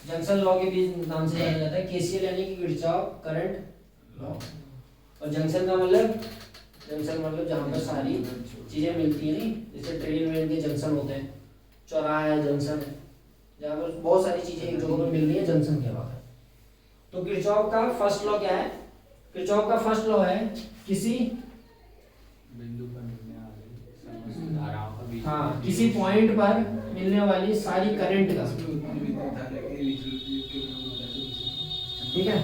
Junction law के भी नाम से जाना जाता है। केसीएल यानी कि किरचॉफ करंट लॉ। और जंक्शन का मतलब, जंक्शन मतलब जहाँ पर सारी चीजें मिलती है, नहीं जैसे ट्रेन वेन के जंक्शन होते हैं, चौराहा है जंक्शन है, जहाँ पर बहुत सारी चीजें एक जगह पर मिल रही है, जंक्शन कहलाता है। तो किरचॉफ का फर्स्ट लॉ क्या है? किरचॉफ का फर्स्ट लॉ है किसी बिंदु पर मिलने वाली धाराओं का बीच, हाँ किसी पॉइंट पर मिलने वाली सारी करंट का, ठीक है,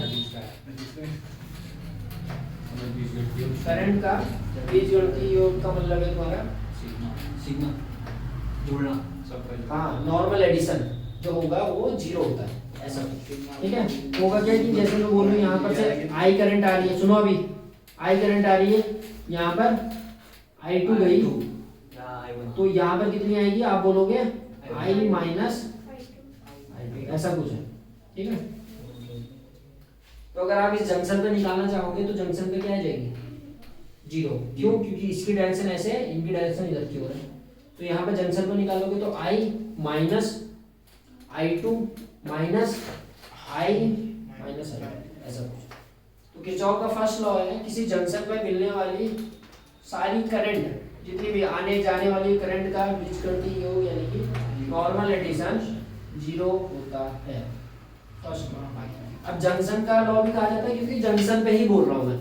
करंट का बीजगणितीय योग का मतलब है तुम्हारा सिग्मा जोड़ना। हाँ नॉर्मल एडिशन जो होगा वो जीरो होता है, ऐसा ठीक है। होगा क्या कि जैसे मैं बोल रहा हूँ यहाँ पर से आई करंट आ रही है, सुनो अभी आई करंट आ रही है, यहाँ पर I2 गई, तो यहाँ पर कितनी आएगी आप बोलोगे I माइनस I2, ऐसा कुछ है, ठीक है। तो अगर आप इस जंक्शन पे निकालना चाहोगे तो जंक्शन पे क्या आ जाएगी? जीरो। क्यों? क्योंकि इसकी डायरेक्शन ऐसे है, इनकी डायरेक्शन इधर की हो रही है। तो यहाँ पे जंक्शन पे निकालोगे तो I minus I2 minus I minus I, ऐसा कुछ। तो किरचॉफ का फर्स्ट लॉ है किसी जंक्शन पे मिलने वाली सारी करंट, जितनी भी आने जाने वाली करंट का बीजगणितीय योग यानी कि नॉर्मल एडिशन जीरो होता है, फर्स्ट लॉ। अब जंक्शन का लॉ भी कहा जाता है क्योंकि जंक्शन पे ही बोल रहा हूँ मैं,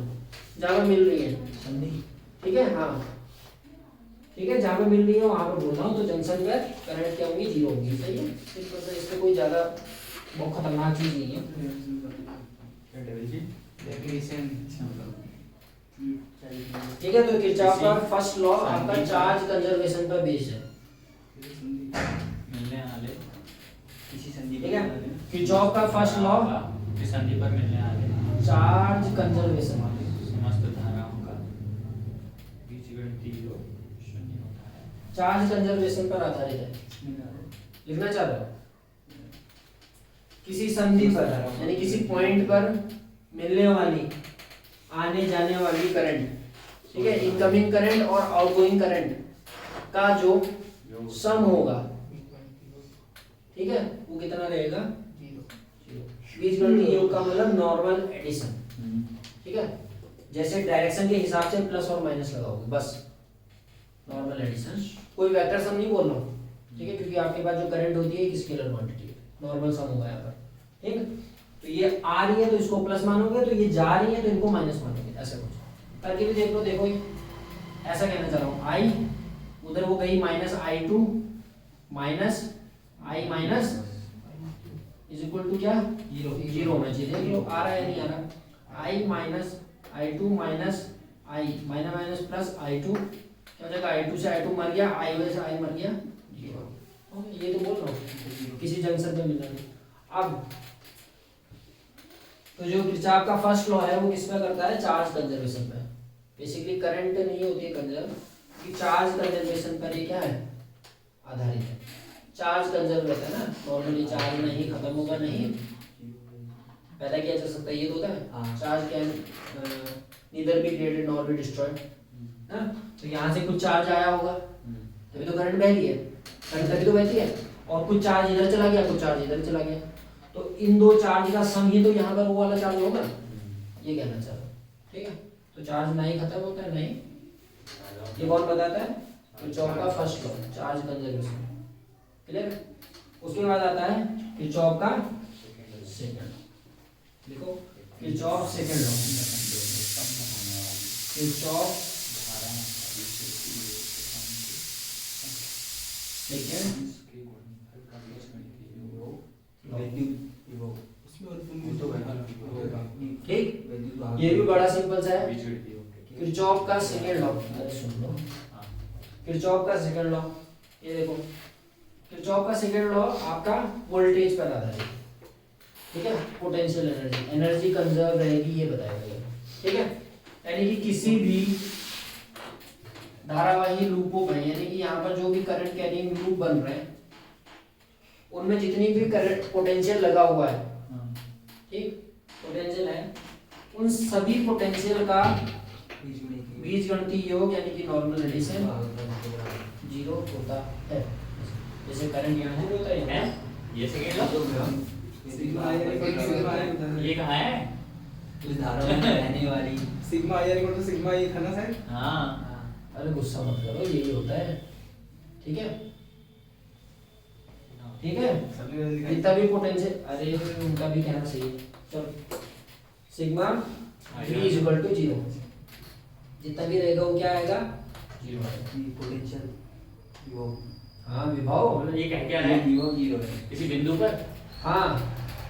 जहाँ पे मिल रही है, ठीक है, हाँ ठीक है, जहाँ पे मिल रही है वहाँ पे बोल रहा हूँ। तो जंक्शन पे करंट क्या होगी? जीरो होगी, सही है। इससे कोई ज़्यादा बहुत खतरनाक चीज़ नहीं है, ठीक है। तो किरचॉफ का फर्स्ट लॉ आपका चार्ज कंजर्वेशन पर बेस्ड है, मिलने वाले किसी संधि, ठीक है। किरचॉफ का फर्स्ट लॉ संधि पर मिलने वाले चार्ज कंजर्वेशन, समस्त धाराओं का बीजगणितीय योग शून्य होता है, चार्ज कंजर्वेशन पर आधारित है। लिखना चाह रहे हो? किसी संधि पर यानी किसी पॉइंट पर मिलने वाली आने जाने वाली करंट, ठीक है, इनकमिंग करंट और आउटगोइंग करंट का जो सम होगा, ठीक है, वो कितना रहेगा? बीजगणितीय योग का मतलब नॉर्मल एडिशन, ठीक है। जैसे डायरेक्शन के हिसाब से प्लस और माइनस लगाओगे, बस नॉर्मल एडिशन। कोई वेक्टर सम नहीं बोल रहा हूँ, ठीक है, क्योंकि आपके पास जो करंट होती है एक स्केलर क्वांटिटी है, नॉर्मल सम होगा यहाँ पर, ठीक। तो ये आ रही है तो इसको प्लस मानोगे, तो ये जा रही है तो इनको माइनस मानोगे, ऐसा कुछ करके भी देख लो। देखो ऐसा कहना चाह रहा हूँ, आई उधर वो गई minus I2 minus I minus is equal to क्या? जीरो होना चाहिए। देख लो आ रहा है नहीं आ रहा? I minus I2 minus I minus minus plus I2, क्या हो जाएगा? I2 से I2 मर गया, I वजह से I मर गया, जीरो। ये तो बोल रहा हूँ किसी जंक्शन पे मिलना नहीं। अब तो जो किरचॉफ का फर्स्ट लॉ है वो किस पे करता है? चार्ज कंजर्वेशन पे। बेसिकली करंट नहीं होती है कंजर्व, कि चार्ज कंजर्वेशन पर ये क्या है? आधारित है। चार्ज कंजर्व रहता है ना, नॉर्मली चार्ज नहीं खत्म होगा, नहीं पैदा किया जा सकता है, ये तो होता है। Charge can neither be created nor be destroyed, ना। तो यहाँ से कुछ चार्ज आया होगा तभी तो करंट बहती है, करंट तभी तो बहती है, और कुछ चार्ज इधर चला गया, कुछ चार्ज इधर चला गया, तो इन दो चार्ज का सम ही तो यहाँ पर वो वाला चार्ज होगा, ये कहना चाह रहा हूँ, ठीक है। तो चार्ज नहीं खत्म होता है, नहीं, ये कौन बताता है? किरचॉफ का first law, charge conservation, clear. उसके बाद आता है किरचॉफ का सेकंड लॉ, देखो Kirchhoff second law, Kirchhoff second ठीक। ये भी बड़ा सिंपल सा है, किरचॉफ का सेकंड लॉ। अरे सुन लो, किरचॉफ का सेकंड लॉ, ये देखो किरचॉफ का सेकंड लॉ आपका वोल्टेज पर आधारित है, ठीक है। पोटेंशियल एनर्जी, एनर्जी कंजर्व रहेगी ये बताएगा ये, ठीक है। यानी कि किसी भी धारावाही लूपों में, यानी कि यहाँ पर जो भी करंट कैरिंग लूप बन रहे हैं उनमें जितनी भी करंट पोटेंशियल लगा हुआ है, ठीक, पोटेंशियल है, उन सभी पोटेंशियल का बीजगणितीय योग यानी कि नॉर्मल एडिशन जीरो होता है। जैसे करंट यहाँ है होता है ये सेकंड लो, सिग्मा आई ये कहाँ है? उस धारा में रहने वाली sigma I equal to sigma E था ना सर? हाँ अरे गुस्सा मत करो, यही होता है, ठीक है ठीक है। जितना भी पोटेंशियल, अरे उनका भी कहना सही है। चलो sigma v is equal to 0, जितना भी रहेगा वो क्या आएगा, 0 आएगा। पोटेंशियल वो हाँ विभव, मतलब ये कह क्या है? विभव 0 है किसी बिंदु पर हाँ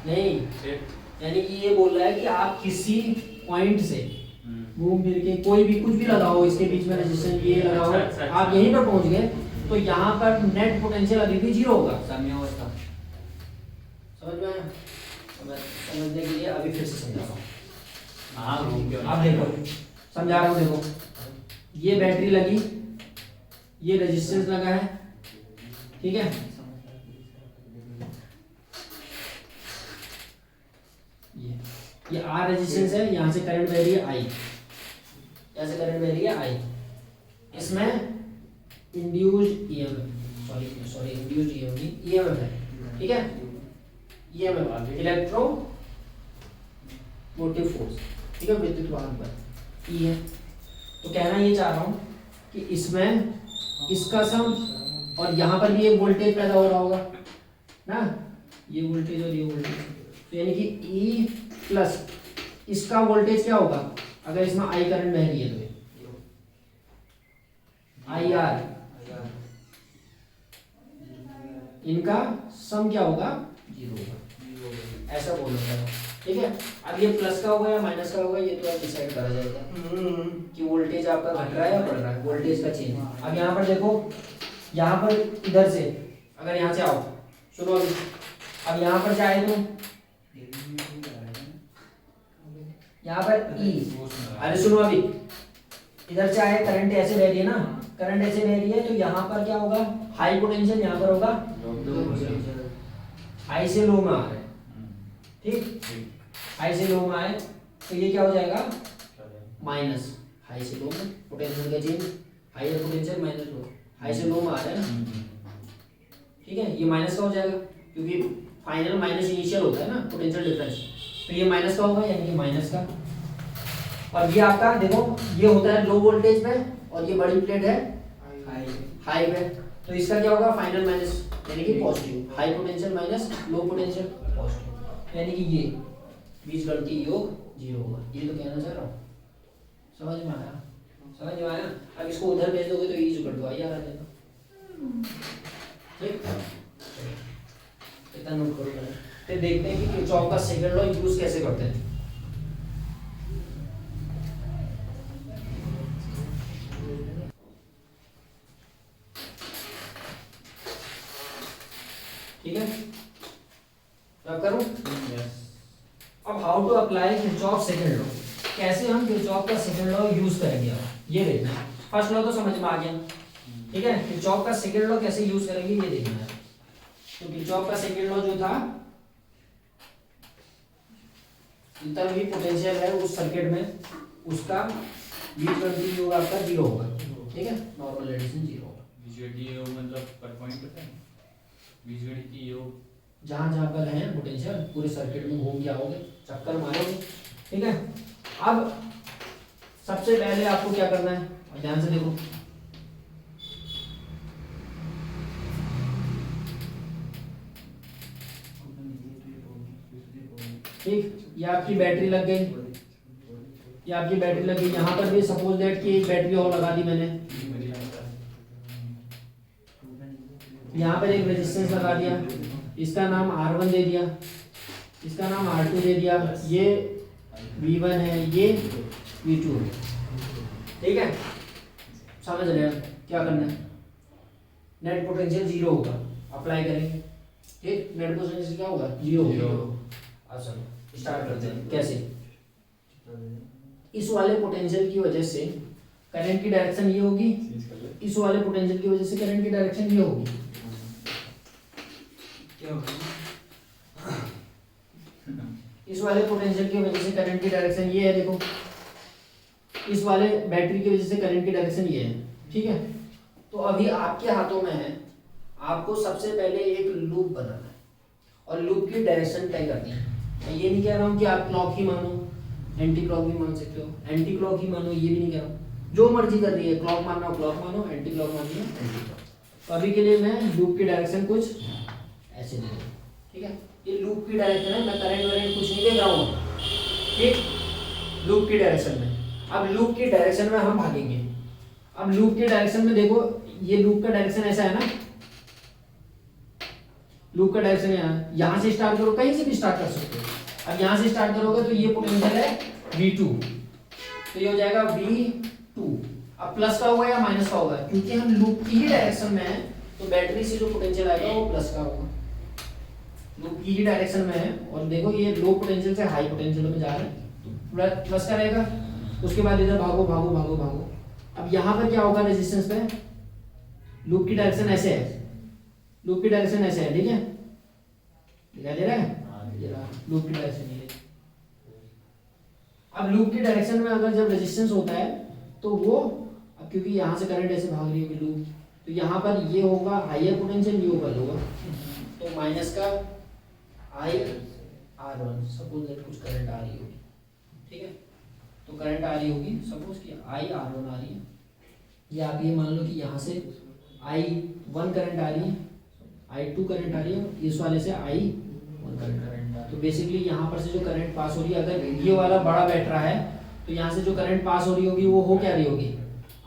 नहीं, फिर यानी कि ये बोल रहा है कि आप किसी पॉइंट से हम्म, घूम फिर के कोई भी कुछ भी लगाओ, इसके बीच में रेजिस्टेंस ये लगाओ, अच्छा। आप यहीं पर पहुंच गए तो यहाँ पर नेट पोटेंशियल अभी भी 0 होगा। साम्यावस्था। समझ में आया? समझने के लिए अभी फिर से समझा रहा हूँ। हाँ घूम के आप देखो, समझा रहा हूँ, देखो ये बैटरी लगी, ये रेजिस्टेंस लगा है, ठीक है, ये आर रेजिस्टेंस है, यहाँ से करंट बह रही है आई, यहाँ से करंट बह रही है आई, इसमें induced EMF, sorry induced EMF है, ठीक है, ईएमएफ इलेक्ट्रो मोटिव फोर्स, ठीक है, विद्युत वाहन पर ई है। तो कहना ये चाह रहा हूँ कि इसमें इसका सम और यहाँ पर भी एक वोल्टेज पैदा हो रहा होगा ना, ये वोल्टेज और ये वोल्टेज, तो यानी कि ई प्लस इसका वोल्टेज क्या होगा अगर इसमें आई करंट बह रही है तो आई आर, इनका सम क्या होगा, 0 होगा, ऐसा बोल सकता है, ठीक है। अब ये प्लस का होगा या माइनस का होगा ये तो आप डिसाइड करा जाएगा कि वोल्टेज आपका घट रहा है या बढ़ रहा है, वोल्टेज का चेंज। अब यहाँ पर देखो, यहाँ पर इधर से अगर यहाँ से आओ, सुनो अभी, अब यहाँ पर जाए तो यहाँ पर ई, अरे सुनो अभी, इधर से आए करंट ऐसे बह रही है ना, करंट ऐसे बह रही है तो यहाँ पर क्या होगा, हाई पोटेंशियल, यहाँ पर होगा हाई से लो में आ रहा है, ठीक, हाई से लो में आए तो ये क्या हो जाएगा, माइनस, हाई से लो में पोटेंशियल का change, high potential minus low, high से लो में आ रहा है ना, ठीक है, ये माइनस का हो जाएगा क्योंकि फाइनल माइनस इनिशियल होता है ना पोटेंशियल डिफरेंस, तो ये माइनस का होगा, यानी कि माइनस का। और ये आपका देखो ये होता है लो वोल्टेज पे और ये बड़ी प्लेट है हाई पे, तो इसका क्या होगा, फाइनल माइनस यानी कि positive, high potential minus low potential positive, यानी कि ये बीजगणित की योग 0 होगा, ये तो कहना चाह रहा हूँ। समझ में आया, समझ में आया। अब इसको उधर भेज दोगे तो ई इक्वल टू आई आ जाएगा, ठीक, इतना नोट करो पहले, फिर देखते हैं कि किरचॉफ का सेकंड लॉ यूज कैसे करते हैं। ठीक है, अब करूं, अब how to apply Kirchhoff second law, कैसे हम किरचॉफ का सेकंड लॉ यूज करेंगे। अब ये देखना, फर्स्ट लॉ तो समझ में आ गया, ठीक है, किरचॉफ का सेकंड लॉ कैसे यूज करेंगे ये देखना है। तो किरचॉफ का सेकंड लॉ जो था, जितना भी पोटेंशियल है उस सर्किट में उसका बीजगणितीय योग आपका 0 होगा, ठीक है, नॉर्मल एडिशन 0 होगा। बीजगणितीय योग मतलब पर पॉइंट पता है, बीजगणितीय योग जहां जहां पर है पोटेंशियल पूरे सर्किट में घूम के आओगे, चक्कर मारोगे, ठीक है। अब सबसे पहले आपको क्या करना है, और ध्यान से देखो, ठीक, ये आपकी बैटरी लग गई, ये आपकी बैटरी लग गई, यहाँ पर भी सपोज दैट कि एक बैटरी और लगा दी मैंने, यहाँ पर एक रेजिस्टेंस लगा दिया, इसका नाम R1 दे दिया, इसका नाम R2 दे दिया, ये V1 है, ये V2 है, ठीक है। समझ रहे हैं क्या करना है, नेट पोटेंशियल 0 होगा, अप्लाई करेंगे, ठीक, नेट पोटेंशियल क्या होगा, 0 होगा। अब चलो स्टार्ट करते हैं, कैसे, इस वाले पोटेंशियल की वजह से करंट की डायरेक्शन ये होगी, इस वाले पोटेंशियल की वजह से करंट की डायरेक्शन ये होगी, इस वाले पोटेंशियल की वजह से करंट की डायरेक्शन ये है, देखो इस वाले बैटरी की वजह से करंट की डायरेक्शन ये है, ठीक है। तो अभी आपके हाथों में है आपको सबसे पहले एक लूप बनाना है और लूप की डायरेक्शन तय करनी है। मैं ये नहीं कह रहा हूँ कि आप क्लॉक ही मानो, एंटी क्लॉक भी मान सकते हो, एंटी क्लॉक ही मानो, ये भी नहीं कह रहा हूँ, जो मर्जी कर रही है, क्लॉक मानना हो क्लॉक मानो, एंटी क्लॉक माननी है एंटी क्लॉक। तो अभी के लिए मैं लूप की डायरेक्शन कुछ ऐसे दे दूँ, ठीक है। ये लूप की डायरेक्शन है, मैं करंट वरेंट कुछ नहीं देख रहा हूँ, ठीक, लूप की डायरेक्शन में। अब लूप की डायरेक्शन में हम भागेंगे। अब लूप के डायरेक्शन में देखो, ये लूप का डायरेक्शन ऐसा है ना, लूप का डायरेक्शन यहाँ से स्टार्ट करो, कहीं से भी स्टार्ट कर सकते हो। अब यहाँ से स्टार्ट करोगे तो ये पोटेंशियल है V2, तो ये हो जाएगा V2। अब प्लस का होगा या माइनस का होगा, क्योंकि हम लूप की ही डायरेक्शन में है तो बैटरी से जो पोटेंशियल आएगा वो प्लस का होगा, लूप की ही डायरेक्शन में है। और देखो ये लो पोटेंशियल से हाई पोटेंशियल में जा रहा है, तो प्लस का रहेगा। उसके बाद इधर भागो भागो भागो भागो। अब यहाँ पर क्या होगा रेजिस्टेंस पे, लूप की डायरेक्शन ऐसे है, लूप की डायरेक्शन ऐसे है, ठीक है, दिखाई दे रहा है, लूप की डायरेक्शन ये। अब लूप की डायरेक्शन में अगर जब रेजिस्टेंस होता है तो वो, अब क्योंकि यहाँ से करंट ऐसे भाग रही होगी लूप, तो यहाँ पर ये होगा हायर पोटेंशियल, ये होगा लोअर, तो माइनस का IR1, सपोज दैट कुछ करंट आ रही होगी, ठीक है, तो करंट आ रही होगी, सपोज कि IR1 आ रही है, या आप ये मान लो कि यहाँ से I1 करंट आ रही है, I2 करंट आ रही है, इस वाले से I1 करंट आ रही है। तो बेसिकली यहाँ पर से जो करंट पास हो रही है, अगर ये वाला बड़ा बैटरा है तो यहाँ से जो करंट पास हो रही होगी वो हो क्या रही होगी,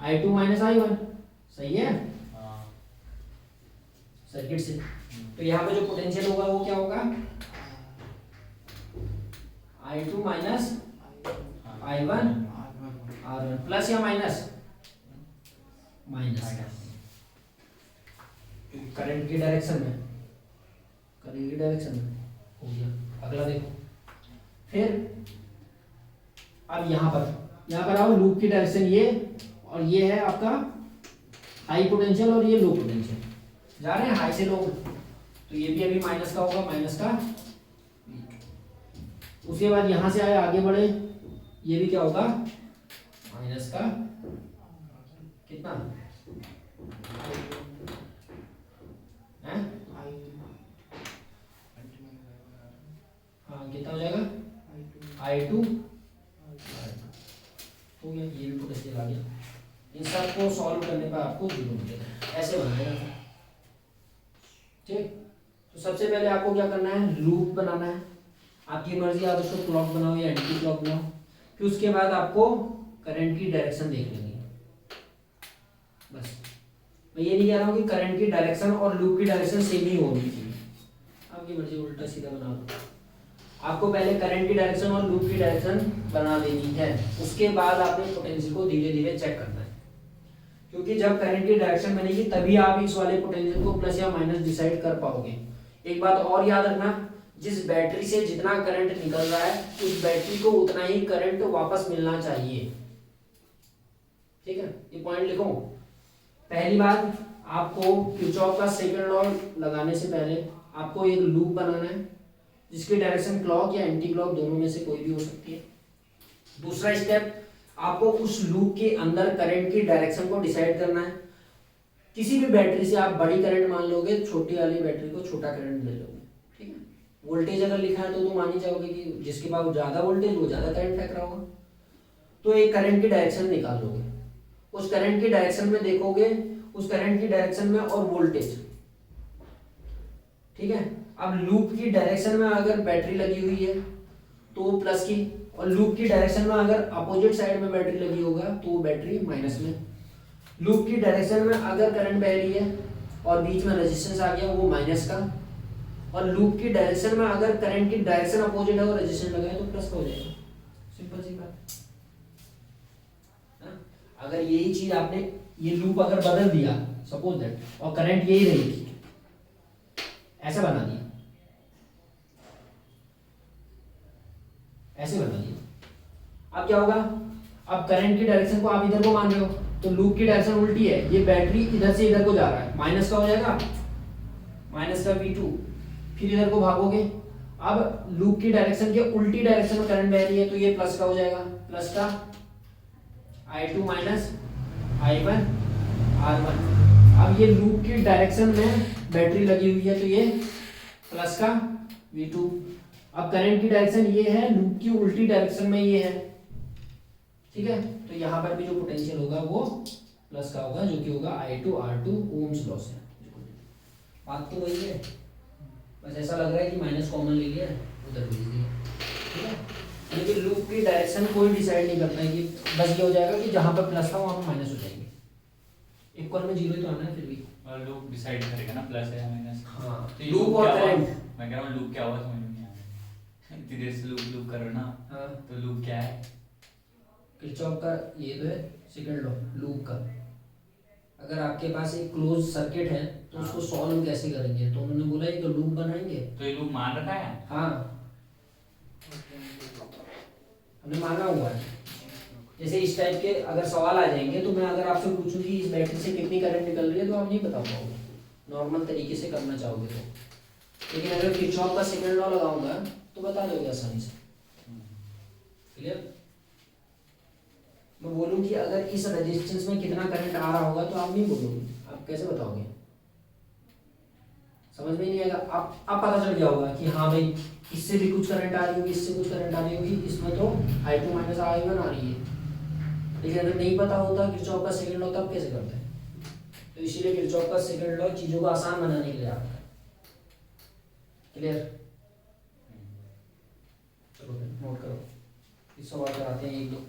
I2 माइनस I1, सही है सर्किट से। तो यहाँ पे जो पोटेंशियल होगा वो क्या होगा, I2 minus I1 R1, plus या माइनस, माइनस, करंट की डायरेक्शन में, करंट की डायरेक्शन में हो गया। अगला देखो, फिर अब यहाँ पर आओ, लूप की डायरेक्शन ये, और ये है आपका हाई पोटेंशियल और ये लो पोटेंशियल, जा रहे हैं हाई से लो, तो ये भी अभी माइनस का होगा, माइनस का। उसके बाद यहाँ से आए आगे बढ़े, ये भी क्या होगा, माइनस का कितना है, हाँ कितना हो जाएगा, I2 हो गया, ये भी पोटेंशियल आ गया। इन सब को सॉल्व करने पर आपको 0 मिलेगा, ऐसे बनाएगा, ठीक। तो सबसे पहले आपको क्या करना है, लूप बनाना है, आपकी मर्जी, आप उसको क्लॉक बनाओ या एंटी क्लॉक बनाओ। फिर उसके बाद आपको करंट की डायरेक्शन देख लेनी है, बस। मैं ये नहीं कह रहा हूँ कि करंट की डायरेक्शन और लूप की डायरेक्शन सेम ही होनी चाहिए, आपकी मर्जी, उल्टा सीधा बना लो। आपको पहले करंट की डायरेक्शन और लूप की डायरेक्शन बना देनी है, उसके बाद आपने पोटेंशियल को धीरे धीरे चेक करना है, क्योंकि जब करंट की डायरेक्शन बनेगी तभी आप इस वाले पोटेंशियल को प्लस या माइनस डिसाइड कर पाओगे। एक बात और याद रखना, जिस बैटरी से जितना करंट निकल रहा है उस बैटरी को उतना ही करंट वापस मिलना चाहिए, ठीक है, ये पॉइंट लिखो। पहली बात, आपको किरचॉफ का सेकंड लॉ लगाने से पहले आपको एक लूप बनाना है जिसकी डायरेक्शन क्लॉक या एंटी क्लॉक दोनों में से कोई भी हो सकती है। दूसरा स्टेप, आपको उस लूप के अंदर करंट की डायरेक्शन को डिसाइड करना है। किसी भी बैटरी से आप बड़ी करंट मान लोगे, छोटी वाली बैटरी को छोटा करंट ले लोगे, ठीक है। वोल्टेज अगर लिखा है तो मान ही जाओगे कि जिसके पास ज्यादा वोल्टेज वो ज्यादा करंट फेंक रहा होगा, तो एक करंट की डायरेक्शन निकाल लोगे। उस करंट की डायरेक्शन में देखोगे, उस करंट की डायरेक्शन में और वोल्टेज, ठीक है। अब लूप की डायरेक्शन में अगर बैटरी लगी हुई है तो वो प्लस की, और लूप की डायरेक्शन में अगर अपोजिट साइड में बैटरी लगी होगा तो वो बैटरी माइनस में। लूप की डायरेक्शन में अगर करंट बह रही है और बीच में रेजिस्टेंस आ गया वो माइनस का, और लूप की डायरेक्शन में अगर करंट की डायरेक्शन अपोजिट है और रेजिस्टेंस लगा है तो प्लस का हो जाएगा, सिंपल सी बात। अगर यही चीज आपने, ये लूप अगर बदल दिया सपोज दैट, और करंट यही रहेगी, ऐसा बना दिया, ऐसे बना दिया, अब क्या होगा, अब करंट की डायरेक्शन को आप इधर को मान रहे हो तो लूप की डायरेक्शन उल्टी है, ये बैटरी इधर से इधर को जा रहा है, माइनस का हो जाएगा, माइनस का V2, फिर इधर को भागोगे। अब लूप की डायरेक्शन के उल्टी डायरेक्शन में करंट बह रही है तो ये प्लस का हो जाएगा, प्लस का I2 माइनस I1 R1, अब ये लूप की डायरेक्शन में बैटरी लगी हुई है तो ये प्लस का V2। अब करंट की डायरेक्शन ये है, लूप की उल्टी डायरेक्शन में ये है, ठीक है। तो यहाँ पर भी जो पोटेंशियल होगा वो प्लस का होगा, जो कि होगा I2R2 ओम्स लॉ से। बात तो वही है, बस ऐसा लग रहा है कि माइनस कॉमन ले लिया उधर भेज दिया, ठीक है। लेकिन लूप की डायरेक्शन कोई डिसाइड नहीं करता है कि बस ये हो जाएगा कि जहाँ पर प्लस था वहाँ पर माइनस हो जाएंगे, इक्वल में जीरो ही तो आना है फिर भी। और लूप डिसाइड करेगा ना प्लस है या माइनस। हाँ, तो ये लूप और क्या हुआ? करंट। मैं कह रहा हूँ लूप क्या हुआ समझ में नहीं आ रहा। इतनी देर से लूप कर रहे हो ना, हाँ, तो लूप क्या है? किरचॉफ का ये तो है सेकंड लॉ लूप का। अगर आपके पास एक क्लोज सर्किट है तो उसको सॉल्व कैसे करेंगे, तो उन्होंने बोला एक लूप बनाएंगे। तो ये लूप मान रखा है? हाँ, हमने माना हुआ है। जैसे इस टाइप के अगर सवाल आ जाएंगे तो मैं अगर आपसे पूछूं कि इस बैटरी से कितनी करंट निकल रही है तो आप नहीं बता पाओगे, नॉर्मल तरीके से करना चाहोगे तो। लेकिन अगर किरचॉफ का सेकंड लॉ लगाऊंगा तो बता दोगे आसानी से। क्लियर? मैं बोलूं कि अगर इस रेजिस्टेंस में कितना करंट आ रहा होगा तो आप नहीं बोलोगे, आप कैसे बताओगे? समझ में नहीं आएगा। आप पता चल गया होगा कि हाँ भाई इससे भी कुछ करंट आ रही होगी, इससे कुछ करंट आ रही होगी, इसमें तो I2 माइनस I1 आ रही है। लेकिन अगर नहीं पता होता किरचॉफ का सेकंड लॉ तब कैसे करते हैं? तो इसीलिए किरचॉफ का सेकंड लॉ चीजों को आसान बनाने के लिए आता है। क्लियर? चलो नोट करो, इस सवाल कराते हैं एक दो।